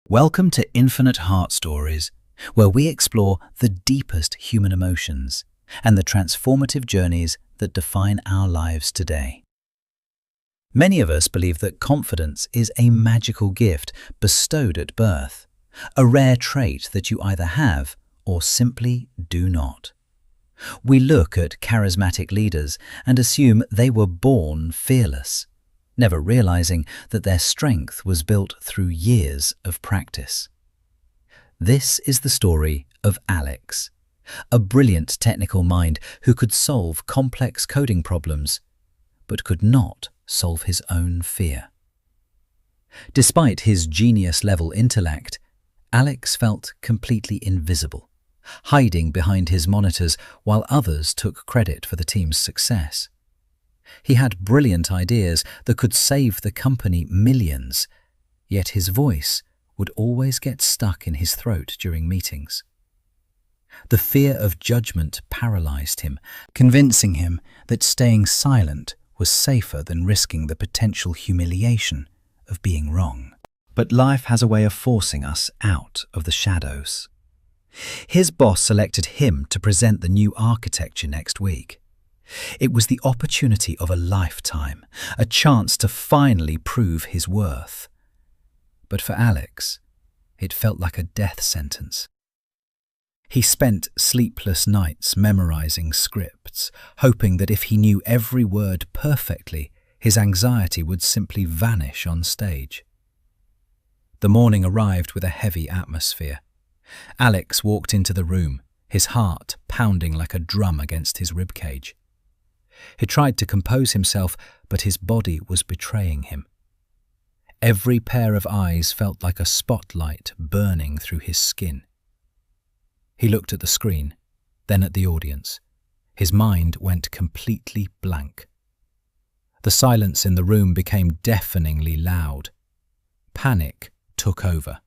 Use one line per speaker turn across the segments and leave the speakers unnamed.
Welcome to Infinite Heart Stories, where we explore the deepest human emotions and the transformative journeys that define our lives today. Many of us believe that confidence is a magical gift bestowed at birth, a rare trait that you either have or simply do not. We look at charismatic leaders and assume they were born fearless, never realizing that their strength was built through years of practice. This is the story of Alex, a brilliant technical mind who could solve complex coding problems, but could not solve his own fear. Despite his genius-level intellect, Alex felt completely invisible, hiding behind his monitors while others took credit for the team's success. He had brilliant ideas that could save the company millions, yet his voice would always get stuck in his throat during meetings. The fear of judgment paralyzed him, convincing him that staying silent was safer than risking the potential humiliation of being wrong. But life has a way of forcing us out of the shadows. His boss selected him to present the new architecture next week. It was the opportunity of a lifetime, a chance to finally prove his worth. But for Alex, it felt like a death sentence. He spent sleepless nights memorizing scripts, hoping that if he knew every word perfectly, his anxiety would simply vanish on stage. The morning arrived with a heavy atmosphere. Alex walked into the room, his heart pounding like a drum against his ribcage. He tried to compose himself, but his body was betraying him. Every pair of eyes felt like a spotlight burning through his skin. He looked at the screen, then at the audience. His mind went completely blank. The silence in the room became deafeningly loud. Panic took over.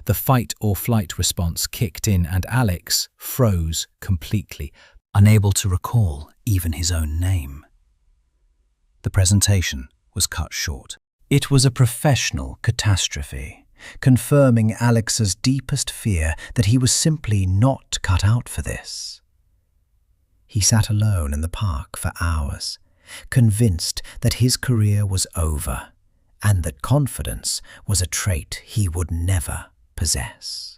The fight-or-flight response kicked in and Alex froze completely, unable to recall even his own name. The presentation was cut short. It was a professional catastrophe, confirming Alex's deepest fear that he was simply not cut out for this. He sat alone in the park for hours, convinced that his career was over and that confidence was a trait he would never possess.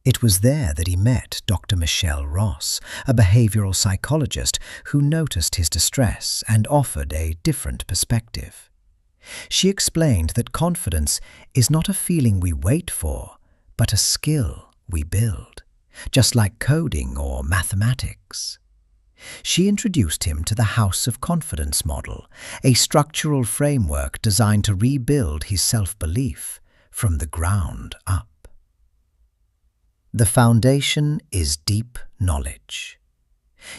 It was there that he met Dr. Michelle Ross, a behavioral psychologist who noticed his distress and offered a different perspective. She explained that confidence is not a feeling we wait for, but a skill we build, just like coding or mathematics. She introduced him to the House of Confidence model, a structural framework designed to rebuild his self-belief from the ground up. The foundation is deep knowledge.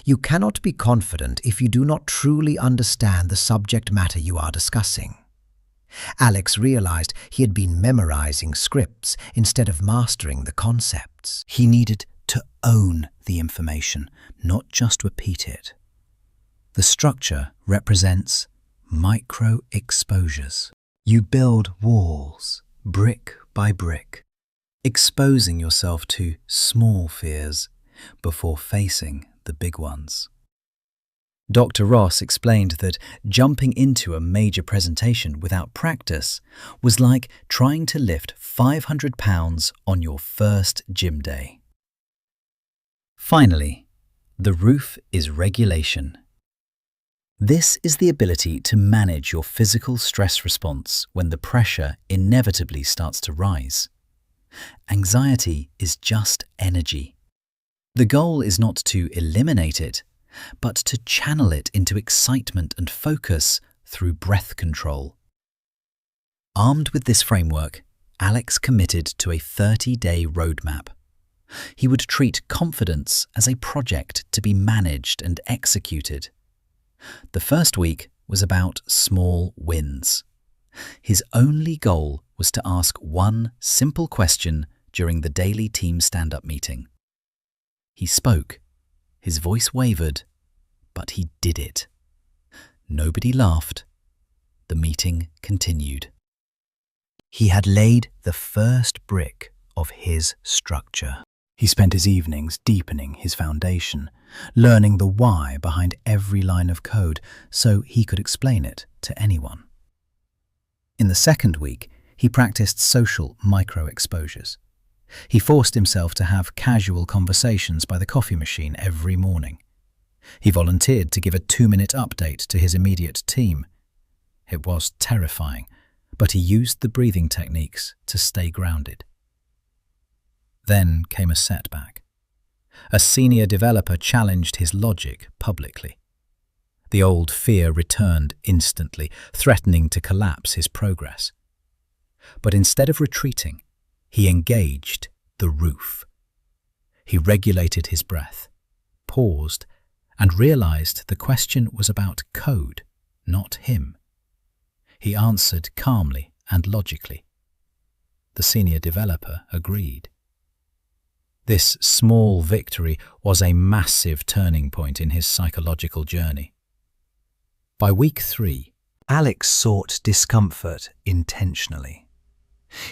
You cannot be confident if you do not truly understand the subject matter you are discussing. Alex realized he had been memorizing scripts instead of mastering the concepts. He needed to own the information, not just repeat it. The structure represents micro-exposures. You build walls, brick by brick, exposing yourself to small fears before facing the big ones. Dr. Ross explained that jumping into a major presentation without practice was like trying to lift 500 pounds on your first gym day. Finally, the roof is regulation. This is the ability to manage your physical stress response when the pressure inevitably starts to rise. Anxiety is just energy. The goal is not to eliminate it, but to channel it into excitement and focus through breath control. Armed with this framework, Alex committed to a 30-day roadmap. He would treat confidence as a project to be managed and executed. The first week was about small wins. His only goal was to ask one simple question during the daily team stand-up meeting. He spoke. His voice wavered, but he did it. Nobody laughed. The meeting continued. He had laid the first brick of his structure. He spent his evenings deepening his foundation, learning the why behind every line of code so he could explain it to anyone. In the second week, he practiced social micro-exposures. He forced himself to have casual conversations by the coffee machine every morning. He volunteered to give a 2-minute update to his immediate team. It was terrifying, but he used the breathing techniques to stay grounded. Then came a setback. A senior developer challenged his logic publicly. The old fear returned instantly, threatening to collapse his progress. But instead of retreating, he engaged the roof. He regulated his breath, paused, and realized the question was about code, not him. He answered calmly and logically. The senior developer agreed. This small victory was a massive turning point in his psychological journey. By week 3, Alex sought discomfort intentionally.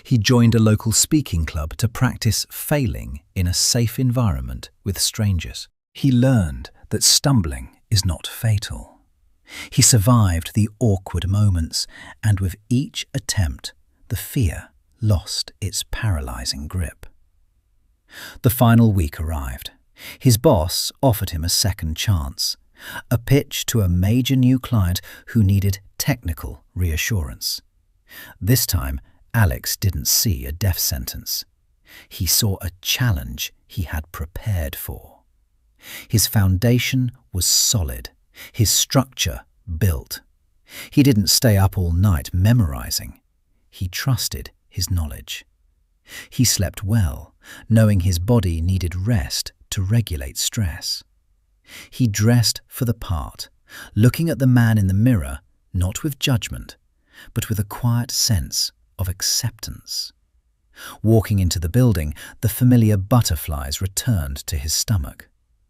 He joined a local speaking club to practice failing in a safe environment with strangers. He learned that stumbling is not fatal. He survived the awkward moments, and with each attempt, the fear lost its paralyzing grip. The final week arrived. His boss offered him a second chance, a pitch to a major new client who needed technical reassurance. This time, Alex didn't see a death sentence. He saw a challenge he had prepared for. His foundation was solid, his structure built. He didn't stay up all night memorizing. He trusted his knowledge. He slept well, knowing his body needed rest to regulate stress. He dressed for the part, looking at the man in the mirror, not with judgment, but with a quiet sense of acceptance. Walking into the building, the familiar butterflies returned to his stomach.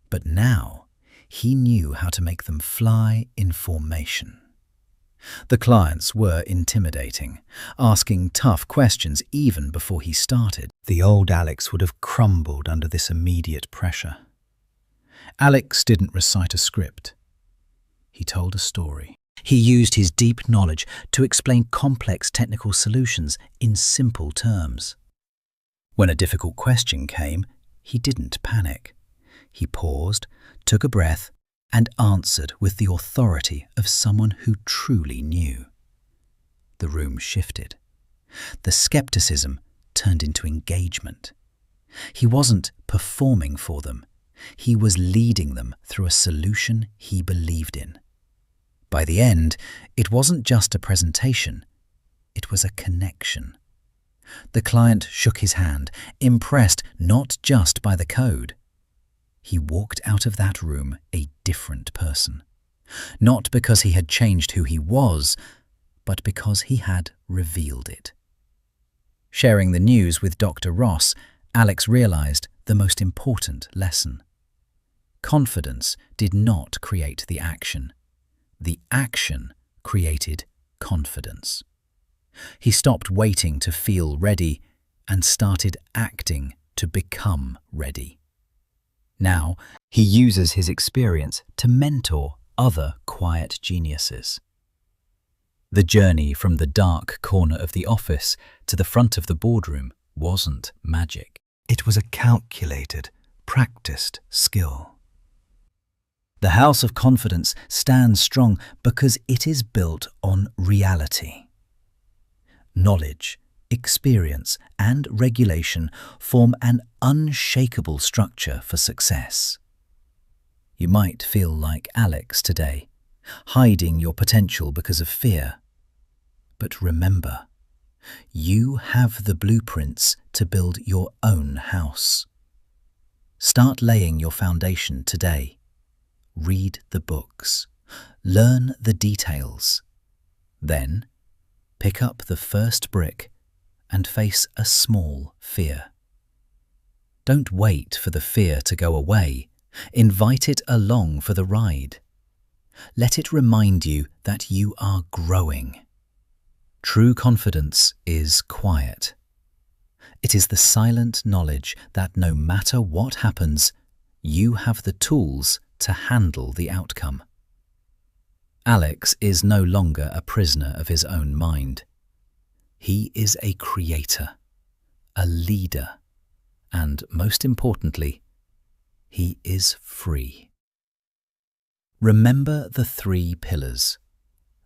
But now, he knew how to make them fly in formation. The clients were intimidating, asking tough questions even before he started. The old Alex would have crumbled under this immediate pressure. Alex didn't recite a script. He told a story. He used his deep knowledge to explain complex technical solutions in simple terms. When a difficult question came, he didn't panic. He paused, took a breath, and answered with the authority of someone who truly knew. The room shifted. The skepticism turned into engagement. He wasn't performing for them. He was leading them through a solution he believed in. By the end, it wasn't just a presentation. It was a connection. The client shook his hand, impressed not just by the code. He walked out of that room a different person. Not because he had changed who he was, but because he had revealed it. Sharing the news with Dr. Ross, Alex realized the most important lesson. Confidence did not create the action. The action created confidence. He stopped waiting to feel ready and started acting to become ready. Now, he uses his experience to mentor other quiet geniuses. The journey from the dark corner of the office to the front of the boardroom wasn't magic. It was a calculated, practiced skill. The House of Confidence stands strong because it is built on reality. Knowledge, experience, and regulation form an unshakable structure for success. You might feel like Alex today, hiding your potential because of fear. But remember, you have the blueprints to build your own house. Start laying your foundation today. Read the books. Learn the details. Then, pick up the first brick and face a small fear. Don't wait for the fear to go away. Invite it along for the ride. Let it remind you that you are growing. True confidence is quiet. It is the silent knowledge that no matter what happens, you have the tools to handle the outcome. Alex is no longer a prisoner of his own mind. He is a creator, a leader, and most importantly, he is free. Remember the 3 pillars.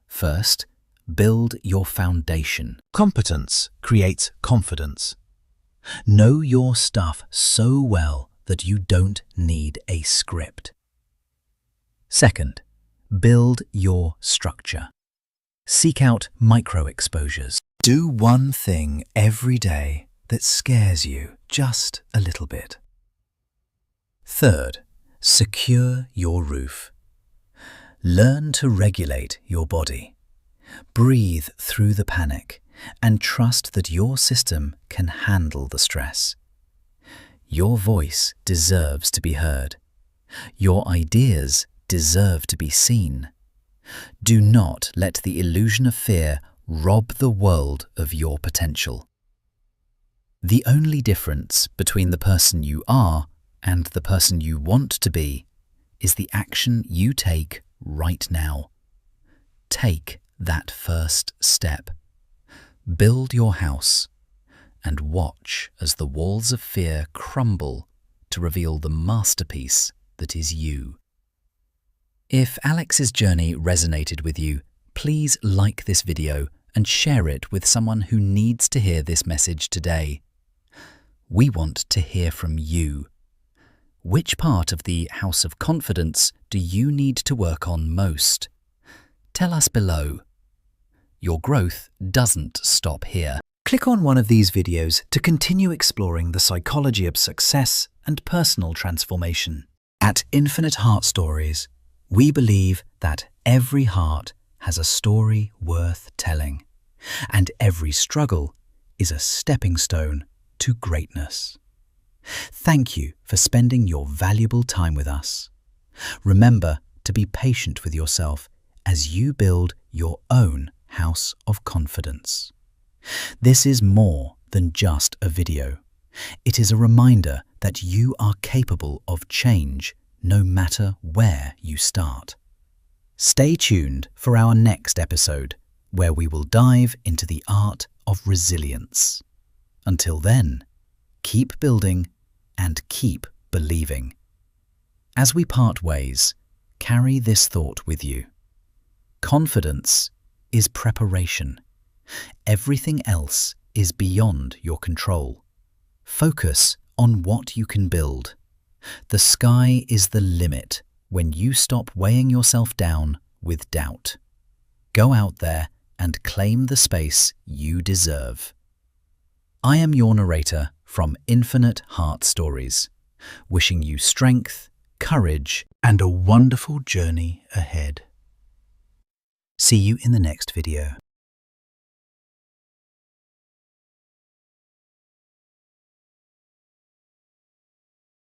First, build your foundation. Competence creates confidence. Know your stuff so well that you don't need a script. Second, build your structure. Seek out micro-exposures. Do one thing every day that scares you just a little bit. Third, secure your roof. Learn to regulate your body. Breathe through the panic and trust that your system can handle the stress. Your voice deserves to be heard. Your ideas deserve to be seen. Do not let the illusion of fear rob the world of your potential. The only difference between the person you are and the person you want to be is the action you take right now. Take that first step. Build your house and watch as the walls of fear crumble to reveal the masterpiece that is you. If Alex's journey resonated with you, please like this video and share it with someone who needs to hear this message today. We want to hear from you. Which part of the House of Confidence do you need to work on most? Tell us below. Your growth doesn't stop here. Click on one of these videos to continue exploring the psychology of success and personal transformation. At Infinite Heart Stories, we believe that every heart has a story worth telling, and every struggle is a stepping stone to greatness. Thank you for spending your valuable time with us. Remember to be patient with yourself as you build your own House of Confidence. This is more than just a video. It is a reminder that you are capable of change no matter where you start. Stay tuned for our next episode, where we will dive into the art of resilience. Until then, keep building and keep believing. As we part ways, carry this thought with you. Confidence is preparation. Everything else is beyond your control. Focus on what you can build. The sky is the limit when you stop weighing yourself down with doubt. Go out there and claim the space you deserve. I am your narrator from Infinite Heart Stories, wishing you strength, courage, and a wonderful journey ahead. See you in the next video.